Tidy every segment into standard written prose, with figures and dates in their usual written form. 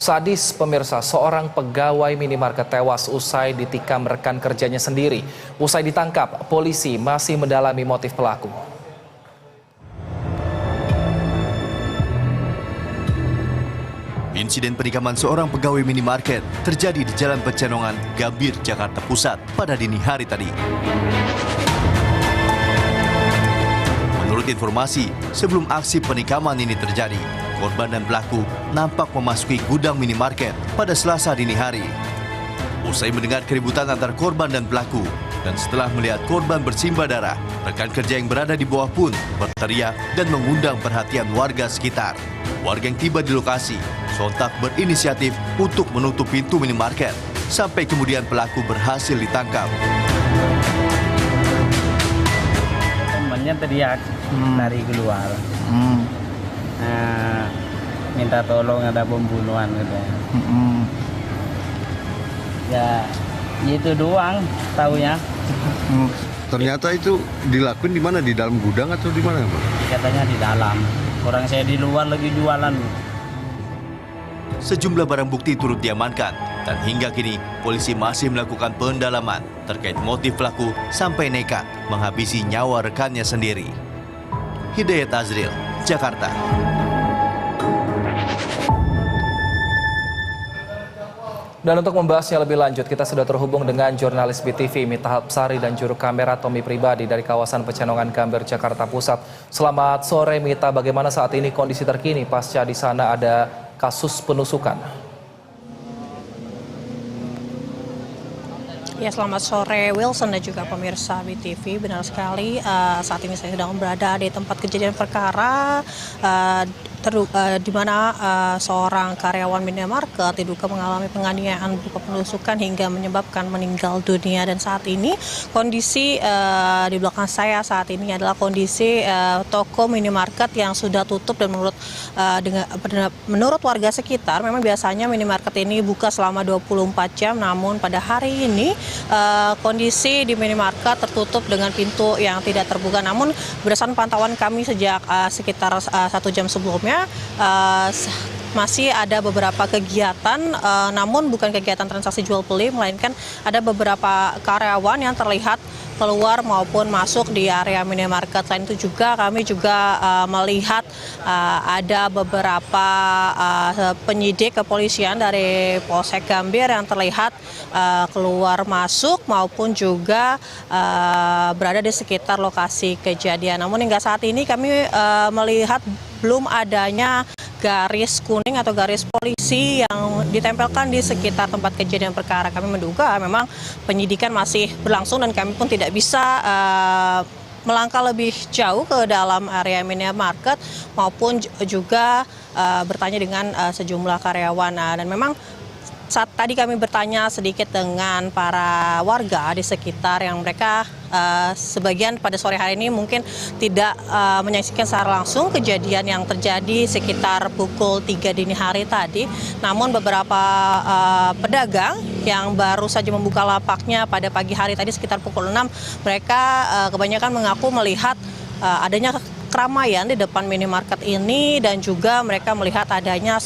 Sadis pemirsa, seorang pegawai minimarket tewas usai ditikam rekan kerjanya sendiri. Usai ditangkap, polisi masih mendalami motif pelaku. Insiden penikaman seorang pegawai minimarket terjadi di Jalan Pecenongan, Gambir, Jakarta Pusat pada dini hari tadi. Menurut informasi, sebelum aksi penikaman ini terjadi, korban dan pelaku nampak memasuki gudang minimarket pada Selasa dini hari. Usai mendengar keributan antar korban dan pelaku, dan setelah melihat korban bersimbah darah, rekan kerja yang berada di bawah pun berteriak dan mengundang perhatian warga sekitar. Warga yang tiba di lokasi sontak berinisiatif untuk menutup pintu minimarket, sampai kemudian pelaku berhasil ditangkap. Temannya teriak dari keluar. Minta tolong, ada pembunuhan katanya. Ya itu doang taunya. Ternyata itu dilakuin di mana? Di dalam gudang atau di mana, Pak? Katanya di dalam. Orang saya di luar lagi jualan. Sejumlah barang bukti turut diamankan, dan hingga kini polisi masih melakukan pendalaman terkait motif pelaku sampai nekat menghabisi nyawa rekannya sendiri. Hidayat Azril, Jakarta. Dan untuk membahasnya lebih lanjut, kita sudah terhubung dengan jurnalis BTV Mita Hapsari dan juru kamera Tommy Pribadi dari kawasan Pecenongan, Gambir, Jakarta Pusat. Selamat sore Mita, bagaimana saat ini kondisi terkini pasca di sana ada kasus penusukan? Ya, selamat sore Wilson dan juga pemirsa BTV. Benar sekali, saat ini saya sedang berada di tempat kejadian perkara di mana seorang karyawan minimarket diduga mengalami penganiayaan berupa penusukan hingga menyebabkan meninggal dunia. Dan saat ini kondisi di belakang saya saat ini adalah kondisi toko minimarket yang sudah tutup, dan menurut warga sekitar memang biasanya minimarket ini buka selama 24 jam, namun pada hari ini kondisi di minimarket tertutup dengan pintu yang tidak terbuka. Namun berdasarkan pantauan kami sejak sekitar 1 jam sebelumnya, masih ada beberapa kegiatan, namun bukan kegiatan transaksi jual beli, melainkan ada beberapa karyawan yang terlihat keluar maupun masuk di area minimarket. Selain itu juga kami juga melihat ada beberapa penyidik kepolisian dari Polsek Gambir yang terlihat keluar masuk maupun juga berada di sekitar lokasi kejadian. Namun hingga saat ini kami melihat belum adanya garis kuning atau garis polisi yang ditempelkan di sekitar tempat kejadian perkara. Kami menduga memang penyidikan masih berlangsung dan kami pun tidak bisa melangkah lebih jauh ke dalam area minimarket maupun juga bertanya dengan sejumlah karyawan. Dan memang saat tadi kami bertanya sedikit dengan para warga di sekitar yang mereka sebagian pada sore hari ini mungkin tidak menyaksikan secara langsung kejadian yang terjadi sekitar pukul 3 dini hari tadi. Namun beberapa pedagang yang baru saja membuka lapaknya pada pagi hari tadi sekitar pukul 6, mereka kebanyakan mengaku melihat adanya keramaian di depan minimarket ini, dan juga mereka melihat adanya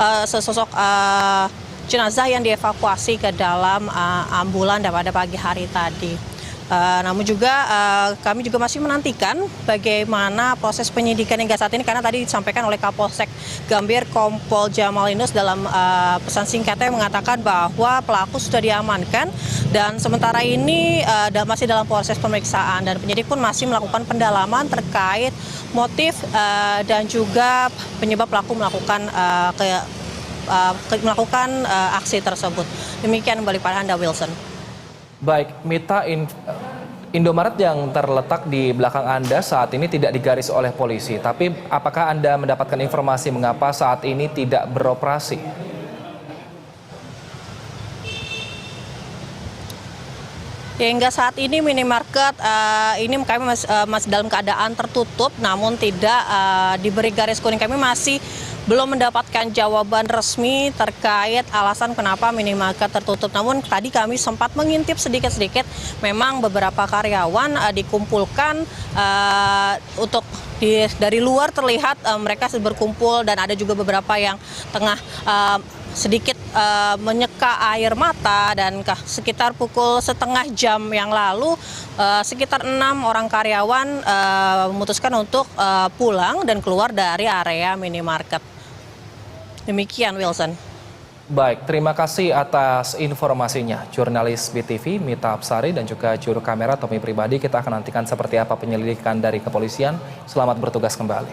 sesosok jenazah yang dievakuasi ke dalam ambulan pada pagi hari tadi. Namun juga kami juga masih menantikan bagaimana proses penyidikan hingga saat ini, karena tadi disampaikan oleh Kapolsek Gambir Kompol Jamalinus dalam pesan singkatnya mengatakan bahwa pelaku sudah diamankan, dan sementara ini masih dalam proses pemeriksaan, dan penyidik pun masih melakukan pendalaman terkait motif dan juga penyebab pelaku melakukan aksi tersebut. Demikian kembali pada Anda, Wilson. Baik, Mita, Indomaret yang terletak di belakang Anda saat ini tidak digaris oleh polisi. Tapi apakah Anda mendapatkan informasi mengapa saat ini tidak beroperasi? Ya, hingga saat ini minimarket ini kami masih dalam keadaan tertutup, namun tidak diberi garis kuning. Kami masih belum mendapatkan jawaban resmi terkait alasan kenapa minimarket tertutup. Namun tadi kami sempat mengintip sedikit-sedikit, memang beberapa karyawan dikumpulkan untuk Dari luar terlihat mereka berkumpul dan ada juga beberapa yang tengah sedikit menyeka air mata, dan sekitar pukul setengah jam yang lalu sekitar 6 orang karyawan memutuskan untuk pulang dan keluar dari area minimarket. Demikian, Wilson. Baik, terima kasih atas informasinya. Jurnalis BTV Mita Apsari dan juga juru kamera Tommy Pribadi. Kita akan nantikan seperti apa penyelidikan dari kepolisian. Selamat bertugas kembali.